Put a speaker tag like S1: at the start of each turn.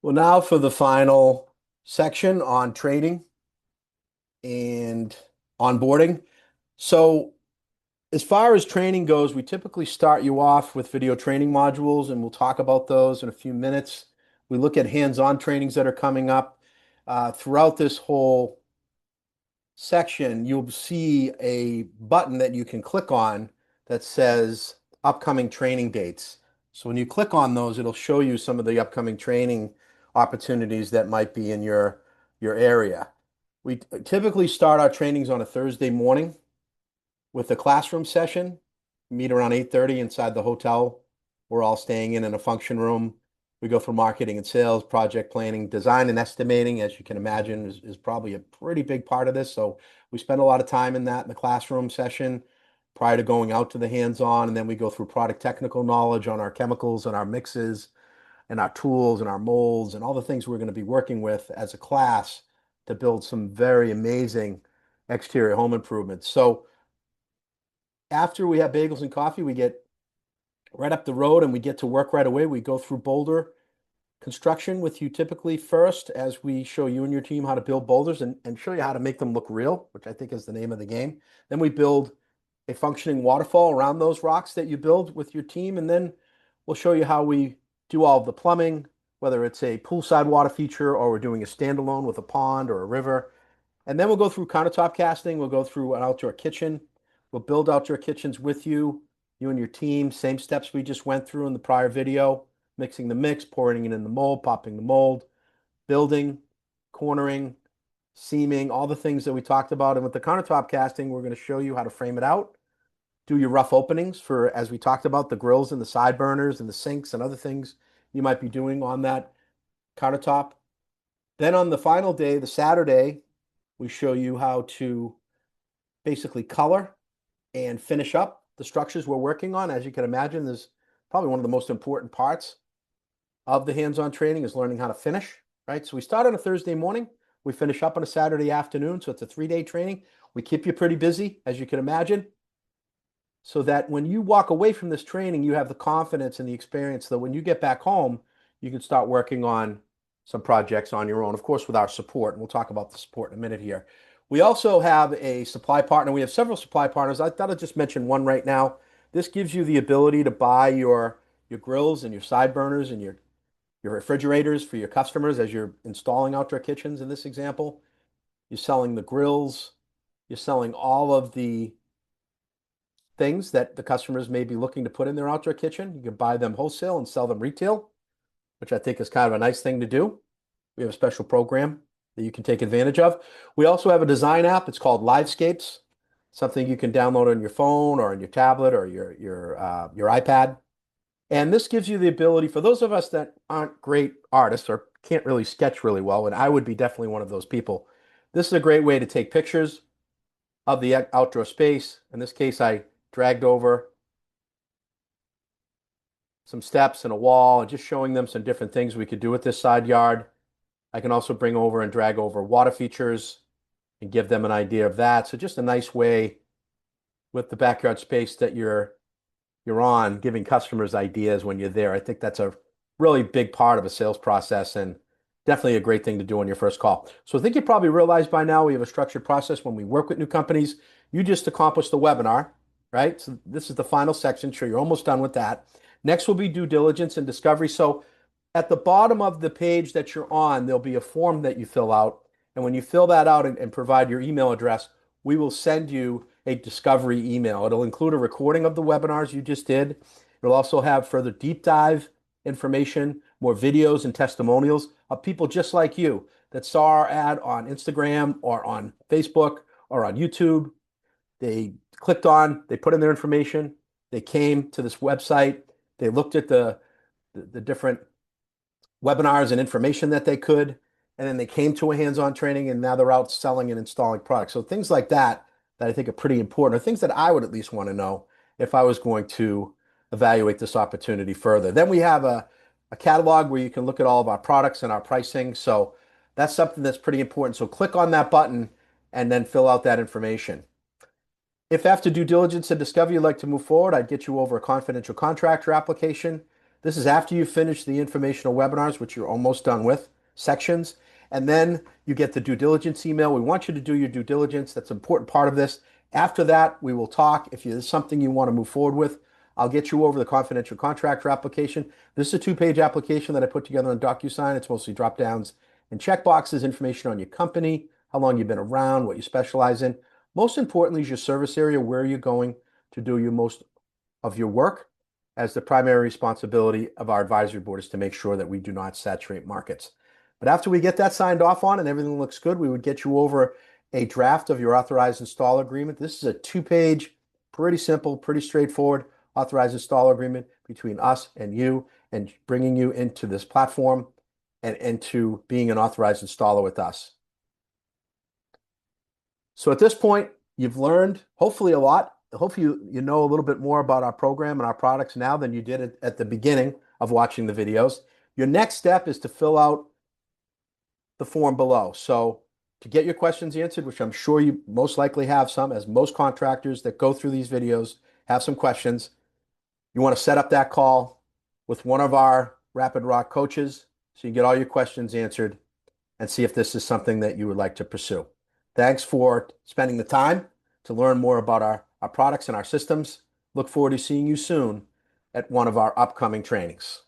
S1: Well, now for the final section on training and onboarding. So, as far as training goes, we typically start you off with video training modules, and we'll talk about those in a few minutes. We look at hands-on trainings that are coming up. Throughout this whole section, you'll see a button that you can click on that says upcoming training dates. So when you click on those, it'll show you some of the upcoming training opportunities that might be in your area. We typically start our trainings on a Thursday morning with a classroom session. Meet around 8:30 inside the hotel. We're all staying in a function room. We go for marketing and sales, project planning, design and estimating, as you can imagine, is probably a pretty big part of this. So we spend a lot of time in that in the classroom session prior to going out to the hands-on. And then we go through product technical knowledge on our chemicals and our mixes and our tools and our molds and all the things we're going to be working with as a class to build some very amazing exterior home improvements. So after we have bagels and coffee, we get right up the road and we get to work right away. We go through boulder construction with you typically first as we show you and your team how to build boulders and show you how to make them look real, which I think is the name of the game. Then we build a functioning waterfall around those rocks that you build with your team. And then we'll show you how we do all of the plumbing, whether it's a poolside water feature or we're doing a standalone with a pond or a river. And then we'll go through countertop casting. We'll go through an outdoor kitchen. We'll build outdoor kitchens with you, you and your team. Same steps we just went through in the prior video, mixing the mix, pouring it in the mold, popping the mold, building, cornering, seaming, all the things that we talked about. And with the countertop casting, we're going to show you how to frame it out, do your rough openings for, as we talked about, the grills and the side burners and the sinks and other things you might be doing on that countertop. Then on the final day, the Saturday, we show you how to basically color and finish up the structures we're working on. As you can imagine, there's probably one of the most important parts of the hands-on training is learning how to finish, right? So we start on a Thursday morning, we finish up on a Saturday afternoon. So it's a 3-day training. We keep you pretty busy, as you can imagine, so that when you walk away from this training, you have the confidence and the experience that when you get back home, you can start working on some projects on your own, of course, with our support. And we'll talk about the support in a minute here. We also have a supply partner. We have several supply partners. I thought I'd just mention one right now. This gives you the ability to buy your grills and your side burners and your refrigerators for your customers as you're installing outdoor kitchens in this example. You're selling the grills. You're selling all of the things that the customers may be looking to put in their outdoor kitchen. You can buy them wholesale and sell them retail, which I think is kind of a nice thing to do. We have a special program that you can take advantage of. We also have a design app. It's called Livescapes, something you can download on your phone or on your tablet or your iPad. And this gives you the ability for those of us that aren't great artists or can't really sketch really well, and I would be definitely one of those people. This is a great way to take pictures of the outdoor space. In this case, I dragged over some steps and a wall and just showing them some different things we could do with this side yard. I can also bring over and drag over water features and give them an idea of that. So just a nice way with the backyard space that you're on, giving customers ideas when you're there. I think that's a really big part of a sales process and definitely a great thing to do on your first call. So I think you probably realized by now we have a structured process when we work with new companies. You just accomplished the webinar, right? So this is the final section. Sure, you're almost done with that. Next will be due diligence and discovery. So at the bottom of the page that you're on, there'll be a form that you fill out. And when you fill that out and provide your email address, we will send you a discovery email. It'll include a recording of the webinars you just did. It'll also have further deep dive information, more videos and testimonials of people just like you that saw our ad on Instagram or on Facebook or on YouTube. They clicked on, they put in their information, they came to this website, they looked at the different webinars and information that they could, and then they came to a hands-on training and now they're out selling and installing products. So things like that I think are pretty important, or things that I would at least want to know if I was going to evaluate this opportunity further. Then we have a catalog where you can look at all of our products and our pricing. So that's something that's pretty important. So click on that button and then fill out that information. If after due diligence and discovery you'd like to move forward, I'd get you over a confidential contractor application. This is after you finish the informational webinars, which you're almost done with, sections. And then you get the due diligence email. We want you to do your due diligence. That's an important part of this. After that, we will talk. If there's something you want to move forward with, I'll get you over the confidential contractor application. This is a two-page application that I put together on DocuSign. It's mostly drop downs and check boxes, information on your company, how long you've been around, what you specialize in. Most importantly is your service area, where you're going to do your most of your work, as the primary responsibility of our advisory board is to make sure that we do not saturate markets. But after we get that signed off on and everything looks good, we would get you over a draft of your authorized installer agreement. This is a two-page, pretty simple, pretty straightforward authorized installer agreement between us and you, and bringing you into this platform and into being an authorized installer with us. So at this point, you've learned hopefully a lot. Hopefully you know a little bit more about our program and our products now than you did at the beginning of watching the videos. Your next step is to fill out the form below. So to get your questions answered, which I'm sure you most likely have some, as most contractors that go through these videos have some questions, you want to set up that call with one of our Rapid Rock coaches so you get all your questions answered and see if this is something that you would like to pursue. Thanks for spending the time to learn more about our products and our systems. Look forward to seeing you soon at one of our upcoming trainings.